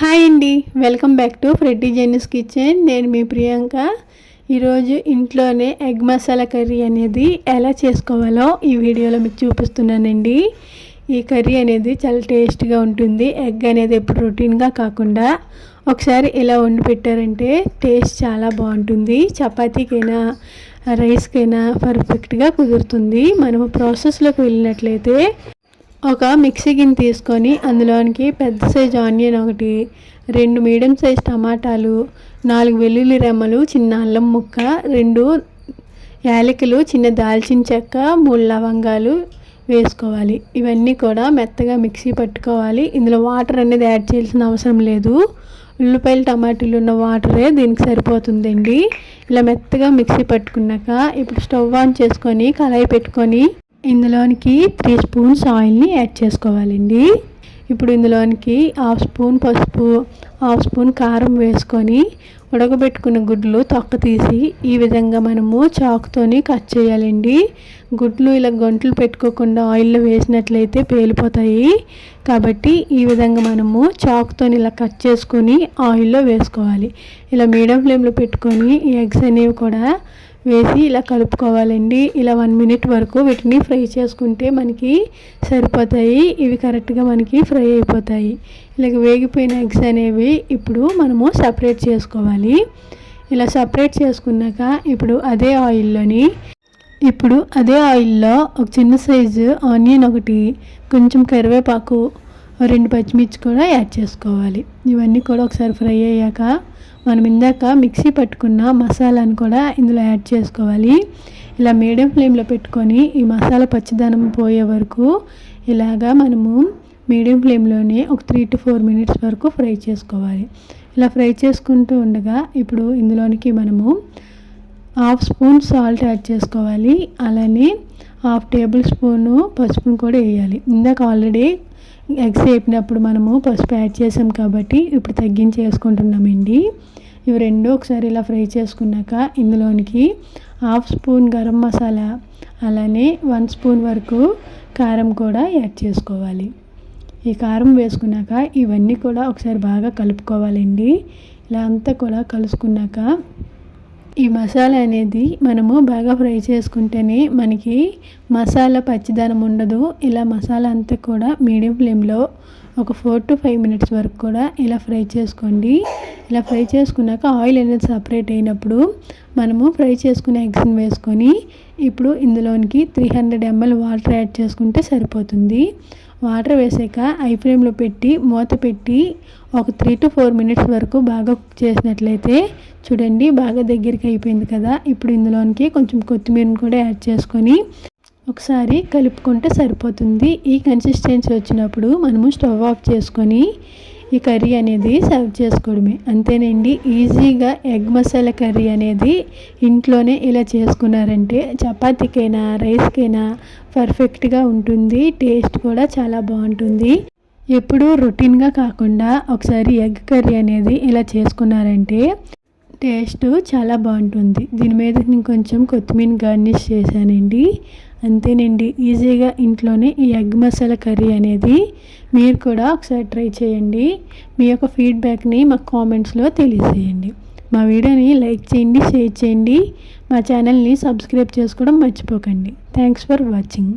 Hi అండి, welcome back to Freddie Jenny's kitchen. నేను మీ ప్రియాంక. ఈరోజు ఇంట్లోనే ఎగ్ మసాలా కర్రీ అనేది ఎలా చేసుకోవాలో ఈ వీడియోలో మీకు చూపిస్తున్నానండి. ఈ కర్రీ అనేది చాలా టేస్ట్గా ఉంటుంది. ఎగ్ అనేది ఎప్పుడు రొటీన్గా కాకుండా ఒకసారి ఇలా వండి పెట్టారంటే టేస్ట్ చాలా బాగుంటుంది. చపాతీకైనా రైస్కైనా పర్ఫెక్ట్గా కుదురుతుంది. మనము ప్రాసెస్లోకి వెళ్ళినట్లయితే ఒక మిక్సీ గిన్నె తీసుకొని అందులోనికి పెద్ద సైజు ఆనియన్ ఒకటి, 2 మీడియం సైజ్ టమాటాలు, 4 వెల్లుల్లి రెమ్మలు, చిన్న అల్లం ముక్క, 2 యాలకులు, చిన్న దాల్చిన చెక్క, 3 లవంగాలు వేసుకోవాలి. ఇవన్నీ కూడా మెత్తగా మిక్సీ పట్టుకోవాలి. ఇందులో వాటర్ అనేది యాడ్ చేయాల్సిన అవసరం లేదు. ఉల్లిపాయలు టమాటాలు ఉన్న వాటరే దీనికి సరిపోతుందండి. ఇలా మెత్తగా మిక్సీ పట్టుకున్నాక ఇప్పుడు స్టవ్ ఆన్ చేసుకొని కళాయి పెట్టుకొని ఇందులోనికి 3 స్పూన్స్ ఆయిల్ని యాడ్ చేసుకోవాలండి. ఇప్పుడు ఇందులోనికి 1/2 స్పూన్ పసుపు, 1/2 స్పూన్ కారం వేసుకొని ఉడకబెట్టుకున్న గుడ్లు తొక్క తీసి ఈ విధంగా మనము చాకుతోని కట్ చేయాలండి. గుడ్లు ఇలా గంటలు పెట్టుకోకుండా ఆయిల్లో వేసినట్లయితే పేలిపోతాయి. కాబట్టి ఈ విధంగా మనము చాకుతోని ఇలా కట్ చేసుకొని ఆయిల్లో వేసుకోవాలి. ఇలా మీడియం ఫ్లేమ్లో పెట్టుకొని ఈ ఎగ్స్ అనేవి కూడా వేసి ఇలా కలుపుకోవాలండి. ఇలా 1 మినిట్ వరకు వీటిని ఫ్రై చేసుకుంటే మనకి సరిపోతాయి. ఇవి కరెక్ట్గా మనకి ఫ్రై అయిపోతాయి. ఇలాగ వేగిపోయిన ఎగ్స్ అనేవి ఇప్పుడు మనము సపరేట్ చేసుకోవాలి. ఇలా సపరేట్ చేసుకున్నాక ఇప్పుడు అదే ఆయిల్లో ఒక చిన్న సైజు ఆనియన్ ఒకటి, కొంచెం కరివేపాకు, 2 పచ్చిమిర్చి కూడా యాడ్ చేసుకోవాలి. ఇవన్నీ కూడా ఒకసారి ఫ్రై అయ్యాక మనం ఇందాక మిక్సీ పట్టుకున్న మసాలాను కూడా ఇందులో యాడ్ చేసుకోవాలి. ఇలా మీడియం ఫ్లేమ్లో పెట్టుకొని ఈ మసాలా పచ్చిదనం పోయే వరకు ఇలాగా మనము మీడియం ఫ్లేమ్లోనే ఒక 3 to 4 మినిట్స్ వరకు ఫ్రై చేసుకోవాలి. ఇలా ఫ్రై చేసుకుంటూ ఉండగా ఇప్పుడు ఇందులోనికి మనము 1/2 స్పూన్ సాల్ట్ యాడ్ చేసుకోవాలి. అలానే 1/2 టేబుల్ స్పూను పసుపును కూడా వేయాలి. ఇందాక ఆల్రెడీ ఎగ్స్ వేపినప్పుడు మనము పసుపు యాడ్ చేసాం కాబట్టి ఇప్పుడు తగ్గించి వేసుకుంటున్నామండి. ఇవి రెండు ఒకసారి ఇలా ఫ్రై చేసుకున్నాక ఇందులోనికి 1/2 స్పూన్ గరం మసాలా, అలానే 1 స్పూన్ వరకు కారం కూడా యాడ్ చేసుకోవాలి. ఈ కారం వేసుకున్నాక ఇవన్నీ కూడా ఒకసారి బాగా కలుపుకోవాలండి. ఇలా అంతా కూడా కలుసుకున్నాక ఈ మసాలా అనేది మనము బాగా ఫ్రై చేసుకుంటేనే మనకి మసాలా పచ్చిదనం ఉండదు. ఇలా మసాలా అంతా కూడా మీడియం ఫ్లేమ్లో ఒక 4 to 5 మినిట్స్ వరకు కూడా ఇలా ఫ్రై చేసుకోండి. ఇలా ఫ్రై చేసుకున్నాక ఆయిల్ అనేది సపరేట్ అయినప్పుడు మనము ఫ్రై చేసుకునే ఎగ్స్ని వేసుకొని ఇప్పుడు ఇందులోనికి 300 ml వాటర్ యాడ్ చేసుకుంటే సరిపోతుంది. వాటర్ వేసాక హై ఫ్లేమ్లో పెట్టి మూత పెట్టి ఒక 3 to 4 మినిట్స్ వరకు బాగా కుక్ చేసినట్లయితే చూడండి బాగా దగ్గరికి అయిపోయింది కదా. ఇప్పుడు ఇందులోనికి కొంచెం కొత్తిమీరని కూడా యాడ్ చేసుకొని ఒకసారి కలుపుకుంటే సరిపోతుంది. ఈ కన్సిస్టెన్సీ వచ్చినప్పుడు మనము స్టవ్ ఆఫ్ చేసుకొని ఈ కర్రీ అనేది సర్వ్ చేసుకోవడమే. అంతేనండి, ఈజీగా ఎగ్ మసాలా కర్రీ అనేది ఇంట్లోనే ఇలా చేసుకున్నారంటే చపాతీకైనా రైస్కైనా పర్ఫెక్ట్గా ఉంటుంది. టేస్ట్ కూడా చాలా బాగుంటుంది. ఎప్పుడూ రొటీన్గా కాకుండా ఒకసారి ఎగ్ కర్రీ అనేది ఇలా చేసుకున్నారంటే టేస్ట్ చాలా బాగుంటుంది. దీని మీద నేను కొంచెం కొత్తిమీర గార్నిష్ చేశానండి. అంతేనండి, ఈజీగా ఇంట్లోనే ఈ ఎగ్ మసాలా కర్రీ అనేది మీరు కూడా ఒకసారి ట్రై చేయండి. మీ యొక్క ఫీడ్బ్యాక్ని మా కామెంట్స్లో తెలియజేయండి. మా వీడియోని లైక్ చేయండి, షేర్ చేయండి. మా ఛానల్ని సబ్స్క్రైబ్ చేసుకోవడం మర్చిపోకండి. Thanks for watching.